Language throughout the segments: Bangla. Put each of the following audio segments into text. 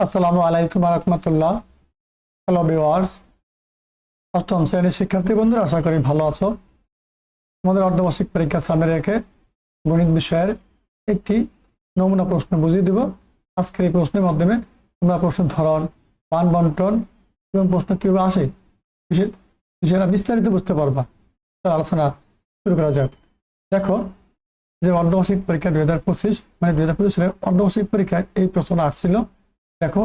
আসসালামু আলাইকুম রাহমাতুল্লাহ। হ্যালো ভিউয়ার্স, অষ্টম শ্রেণীর শিক্ষার্থী বন্ধুরা, আশা করি ভালো আছো। আমাদের অর্ধবার্ষিক পরীক্ষা সামনে রেখে গণিত বিষয়ের একটি নমুনা প্রশ্ন বুঝিয়ে দেব। আজকের এই প্রশ্নের মাধ্যমে তোমরা প্রশ্নের ধরন, মান বন্টন এবং প্রশ্ন কীভাবে আসে বিষয়টা বিস্তারিত বুঝতে পারবা। তার আলোচনা শুরু করা যাক। দেখো, যে অর্ধবার্ষিক পরীক্ষা 2025 মানে 2025 সালের অর্ধবার্ষিক পরীক্ষায় এই প্রশ্নটা আসছিল। দেখো,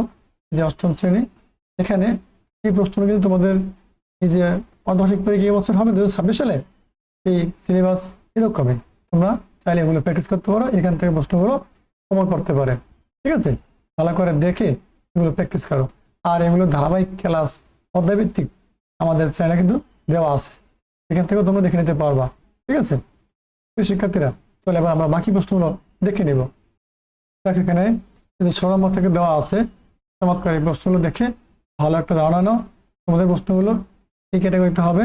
যে অষ্টম শ্রেণী, এখানে এই প্রশ্নটা কিন্তু তোমাদের এই যে অর্ধবার্ষিক পরীক্ষা এবছর হবে 2026 সালে, এই সিলেবাস এরকমই। তোমরা চাইলে এগুলো প্র্যাকটিস করতে পারো, এখান থেকে প্রশ্নগুলো কমন করতে পারে। ঠিক আছে, ভালো করে দেখে এগুলো প্র্যাকটিস করো। আর এগুলো ধারাবাহিক ক্লাস অধ্যায়ভিত্তিক আমাদের চ্যানেলে কিন্তু দেওয়া আছে, এখান থেকেও তোমরা দেখে নিতে পারবা। ঠিক আছে শিক্ষার্থীরা, তাহলে এবার আমরা বাকি প্রশ্নগুলো দেখে নেব। দেখো, এখানে যদি সরল থেকে দেওয়া আছে, চমৎকার এই প্রশ্নগুলো দেখে ভালো একটা ধারণা নাও। তোমাদের প্রশ্নগুলো এই ক্যাটাগরিতে হবে,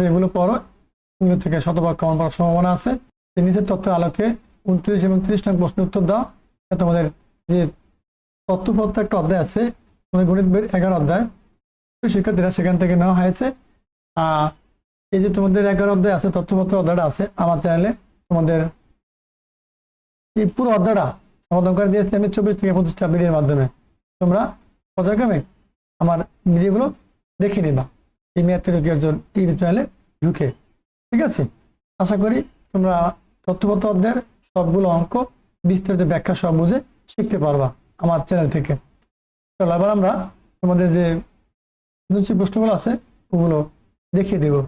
এগুলো পড়ো। এগুলো থেকে শতভাগ কমন পাওয়ার সম্ভাবনা আছে। নিচের তথ্যের আলোকে 29 এবং 30 নং প্রশ্ন উত্তর দাও। তোমাদের যে তথ্যপত্র একটা অধ্যায় আছে, তোমাদের গণিত বইয়ের 11 অধ্যায়, শিক্ষার্থীরা সেখান থেকে নেওয়া হয়েছে। এই যে তোমাদের 11 অধ্যায় আছে, তথ্যপত্র অধ্যায়টা আছে আমার চ্যানেলে। তোমাদের এই পুরো অধ্যায়টা সমাধান করে দিয়েছি আমি 24 থেকে 25টা ভিডিওর মাধ্যমে। তোমরা পর্যায়ক্রমে আমার ভিডিওগুলো দেখে নিবা এই ম্যাথ থেরাপির জন্য ইউটিউব চ্যানেলে ঢুকে। ঠিক আছে, আশা করি তোমরা তথ্যপত্র অধ্যায়ের সবগুলো অঙ্ক বিস্তারিত ব্যাখ্যা সব বুঝে শিখতে পারবা আমার চ্যানেল থেকে। চলো এবার আমরা তোমাদের যে প্রশ্নগুলো আছে ওগুলো দেখিয়ে দেবো।